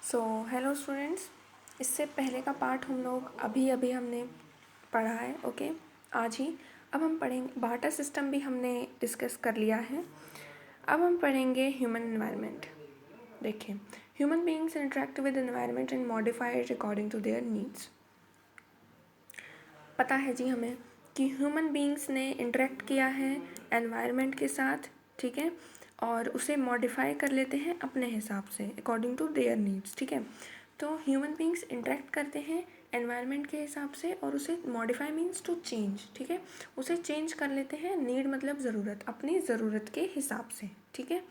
So hello students, इससे पहले का पार्ट हम लोग अभी अभी हमने पढ़ा है। ओके, आज ही अब हम पढ़ेंगे बार्टर सिस्टम भी हमने डिस्कस कर लिया है। अब हम पढ़ेंगे ह्यूमन एनवायरनमेंट। देखिए, human beings interact with environment and modify it according to their needs. पता है जी हमें कि ह्यूमन बीइंग्स ने इंटरेक्ट किया है एनवायरनमेंट के साथ, ठीक है, और उसे मॉडिफाई कर लेते हैं अपने हिसाब से अकॉर्डिंग टू देयर नीड्स। ठीक है, तो ह्यूमन बीइंग्स इंटरेक्ट करते हैं एनवायरनमेंट के हिसाब से और उसे मॉडिफाई मीन्स टू चेंज। ठीक है, उसे चेंज कर लेते हैं, नीड मतलब ज़रूरत, अपनी ज़रूरत के हिसाब से। ठीक है,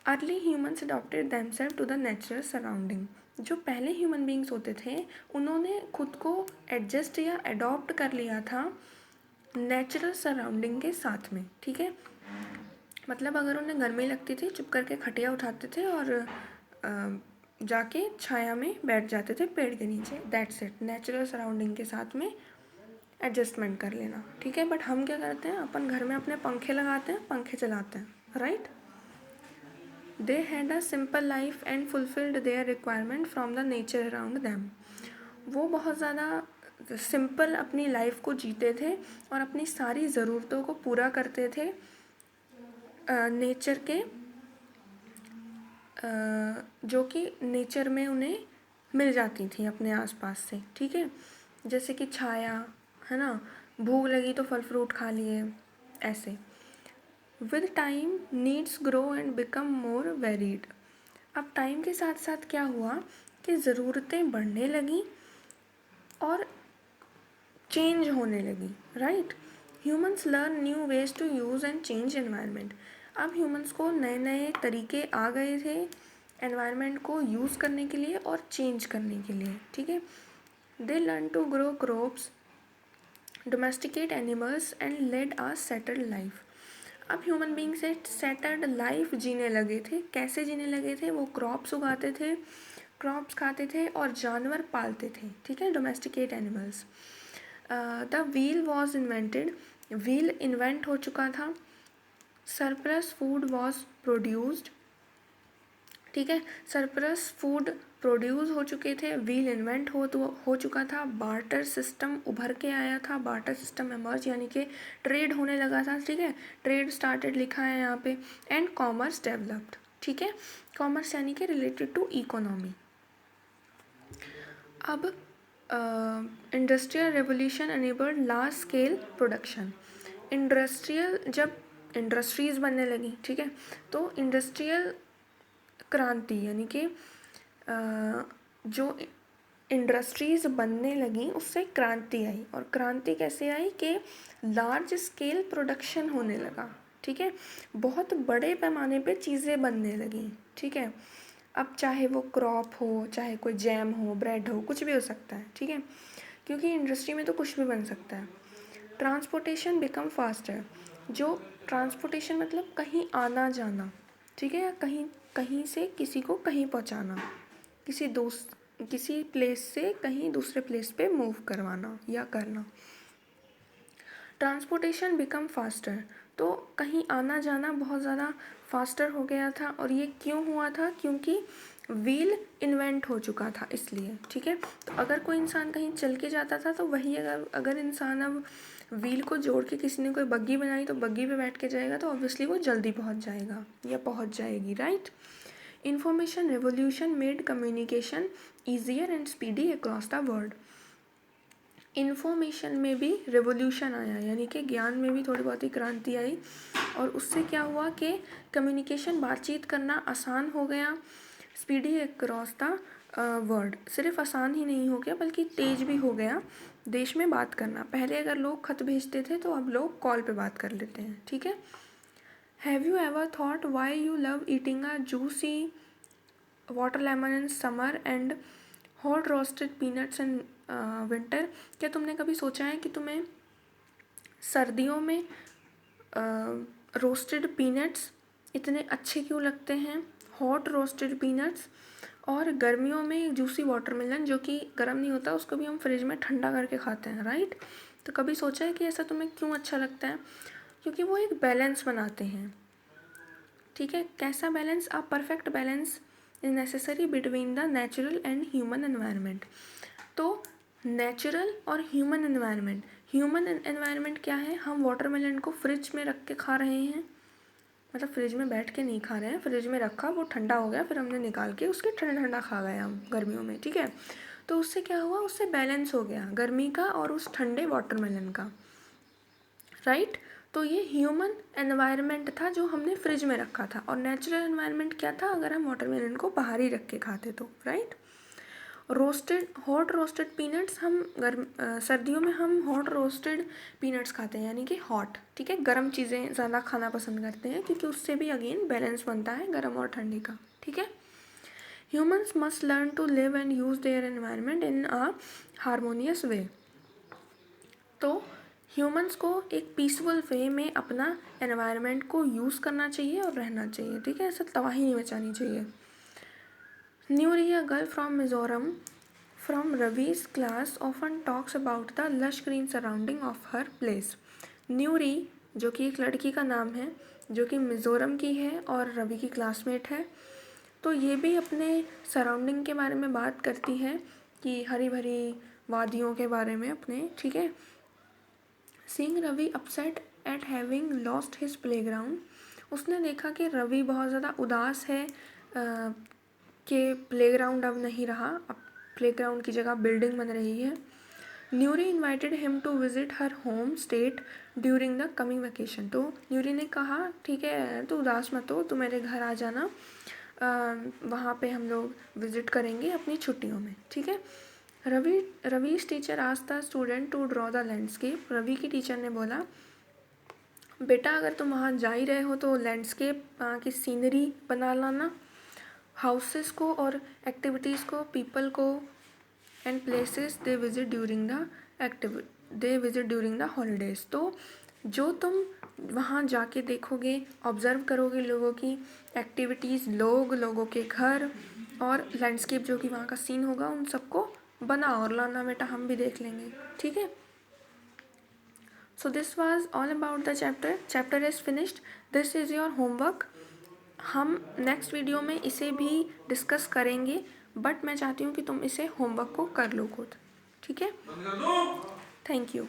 early humans adopted themselves to the natural surrounding. जो पहले ह्यूमन बींग्स होते थे उन्होंने खुद को एडजस्ट या अडॉप्ट कर लिया था नेचुरल सराउंडिंग के साथ में। ठीक है, मतलब अगर उन्हें गर्मी लगती थी चुप करके खटिया उठाते थे और जाके छाया में बैठ जाते थे पेड़ के नीचे। दैट्स इट, नेचुरल सराउंडिंग के साथ में एडजस्टमेंट कर लेना। ठीक है, बट हम क्या करते हैं, अपन घर में अपने पंखे लगाते हैं, पंखे चलाते हैं, right. They had a simple life and fulfilled their requirement from the nature around them. वो बहुत ज़्यादा सिंपल अपनी लाइफ को जीते थे और अपनी सारी ज़रूरतों को पूरा करते थे नेचर के, जो कि नेचर में उन्हें मिल जाती थी अपने आसपास से। ठीक है, जैसे कि छाया, है ना, भूख लगी तो फल फ्रूट खा लिए, ऐसे। With time needs grow and become more varied. अब टाइम के साथ साथ क्या हुआ कि ज़रूरतें बढ़ने लगी और चेंज होने लगी, right. Humans learn new ways to use and change environment. अब ह्यूमंस को नए नए तरीके आ गए थे एनवायरनमेंट को यूज़ करने के लिए और चेंज करने के लिए। ठीक है, they learn to grow crops, domesticate animals and led a settled life. अब ह्यूमन बींग्स एक सेटल्ड लाइफ जीने लगे थे। कैसे जीने लगे थे? वो क्रॉप्स उगाते थे, क्रॉप्स खाते थे और जानवर पालते थे। ठीक है, domesticate animals. The wheel was invented, wheel invent हो चुका था। सरप्लस फूड वॉज प्रोड्यूस्ड, ठीक है, सरप्लस फूड प्रोड्यूस हो चुके थे, व्हील इन्वेंट हो चुका था। बार्टर सिस्टम उभर के आया था, बार्टर सिस्टम एमर्ज, यानी कि ट्रेड होने लगा था। ठीक है, ट्रेड स्टार्टेड लिखा है यहाँ पे। And commerce developed. ठीक है, कॉमर्स यानी कि रिलेटेड टू इकोनॉमी। अब industrial revolution enabled large scale production. Industrial, जब इंडस्ट्रीज़ बनने लगी, ठीक है, तो इंडस्ट्रियल क्रांति यानी कि जो इंडस्ट्रीज़ बनने लगी उससे क्रांति आई। और क्रांति कैसे आई कि लार्ज स्केल प्रोडक्शन होने लगा। ठीक है, बहुत बड़े पैमाने पे चीज़ें बनने लगी। ठीक है, अब चाहे वो क्रॉप हो, चाहे कोई जैम हो, ब्रेड हो, कुछ भी हो सकता है। ठीक है, क्योंकि इंडस्ट्री में तो कुछ भी बन सकता है। Transportation become faster. जो ट्रांसपोर्टेशन मतलब कहीं आना जाना, ठीक है, या कहीं कहीं से किसी को कहीं पहुंचाना, किसी प्लेस से कहीं दूसरे प्लेस पे मूव करवाना या करना। ट्रांसपोर्टेशन बिकम फास्टर, तो कहीं आना जाना बहुत ज़्यादा फास्टर हो गया था। और ये क्यों हुआ था? क्योंकि व्हील इन्वेंट हो चुका था इसलिए। ठीक है, तो अगर कोई इंसान कहीं चल के जाता था तो वही अगर इंसान अब व्हील को जोड़ के किसी ने कोई बग्गी बनाई तो बग्गी पे बैठ के जाएगा तो ऑब्वियसली वो जल्दी पहुंच जाएगा या पहुंच जाएगी, right. Information revolution made communication easier and speedy across the world. Information में भी रेवोल्यूशन आया, यानी कि ज्ञान में भी थोड़ी बहुत ही क्रांति आई। और उससे क्या हुआ कि कम्युनिकेशन, बातचीत करना आसान हो गया। स्पीडी अक्रॉस द वर्ल्ड, सिर्फ आसान ही नहीं हो गया बल्कि तेज भी हो गया देश में बात करना। पहले अगर लोग खत भेजते थे तो अब लोग कॉल पे बात कर लेते हैं। ठीक है, have you ever thought why you love eating a juicy water lemon in summer and hot roasted peanuts in winter. क्या तुमने कभी सोचा है कि तुम्हें सर्दियों में रोस्टेड पीनट्स इतने अच्छे क्यों लगते हैं, हॉट रोस्टेड पीनट्स, और गर्मियों में जूसी वाटरमेलन जो कि गर्म नहीं होता, उसको भी हम फ्रिज में ठंडा करके खाते हैं, राइट। तो कभी सोचा है कि ऐसा तुम्हें क्यों अच्छा लगता है? क्योंकि वो एक बैलेंस बनाते हैं। ठीक है, कैसा बैलेंस? आप perfect balance is necessary between the natural and human environment. तो नेचुरल और ह्यूमन एनवायरनमेंट क्या है, हम वाटरमेलन को फ्रिज में रख के खा रहे हैं, मतलब फ्रिज में बैठ के नहीं खा रहे हैं, फ्रिज में रखा, वो ठंडा हो गया, फिर हमने निकाल के उसके ठंडा ठंडा खा गए हम गर्मियों में, ठीक है। तो उससे क्या हुआ, उससे बैलेंस हो गया गर्मी का और उस ठंडे वाटरमेलन का, राइट। तो ये ह्यूमन एनवायरनमेंट था जो हमने फ्रिज में रखा था, और नेचुरल एनवायरनमेंट क्या था, अगर हम वाटरमेलन को बाहर ही रख के खाते तो, राइट। हॉट रोस्टेड पीनट्स, हम सर्दियों में हम हॉट रोस्टेड पीनट्स खाते हैं, यानी कि हॉट, ठीक है, गर्म चीज़ें ज़्यादा खाना पसंद करते हैं क्योंकि उससे भी अगेन बैलेंस बनता है गर्म और ठंडी का, ठीक है। Humans must learn to live and use their environment in a harmonious way. तो ह्यूमंस को एक पीसफुल वे में अपना एनवायरनमेंट को यूज़ करना चाहिए और रहना चाहिए, ठीक है, ऐसे तबाही नहीं मचानी चाहिए। Nuri, a girl from Mizoram, from Ravi's class, often talks about the lush green surrounding of her place. न्यूरी, जो कि एक लड़की का नाम है, जो कि मिज़ोरम की है और रवि की क्लासमेट है, तो ये भी अपने सराउंडिंग के बारे में बात करती है कि हरी भरी वादियों के बारे में अपने, ठीक है। Seeing Ravi upset at having lost his playground, उसने देखा कि रवि बहुत ज़्यादा उदास है कि प्लेग्राउंड अब नहीं रहा, अब प्लेग्राउंड की जगह बिल्डिंग बन रही है। Nuri invited him to visit her home state during the coming vacation. तो न्यूरी ने कहा ठीक है तो उदास मत हो, तो मेरे घर आ जाना, वहाँ पे हम लोग विज़िट करेंगे अपनी छुट्टियों में, ठीक है। Ravi's teacher asked the student to draw the landscape. Ravi की टीचर ने बोला बेटा अगर तुम वहाँ जा ही रहे हो तो लैंडस्केप, वहाँ की सीनरी बना लाना, हाउसेस को और एक्टिविटीज़ को, पीपल को and places they visit during the holidays. तो जो तुम वहाँ जाके देखोगे, ऑब्ज़र्व करोगे लोगों की एक्टिविटीज़, लोगों के घर और लैंडस्केप जो कि वहाँ का सीन होगा, उन सबको बना और लाना बेटा, हम भी देख लेंगे, ठीक है। So this was all about the chapter is finished, this is your homework. हम नेक्स्ट वीडियो में इसे भी डिस्कस करेंगे, बट मैं चाहती हूँ कि तुम इसे होमवर्क को कर लो खुद, ठीक है। Thank you.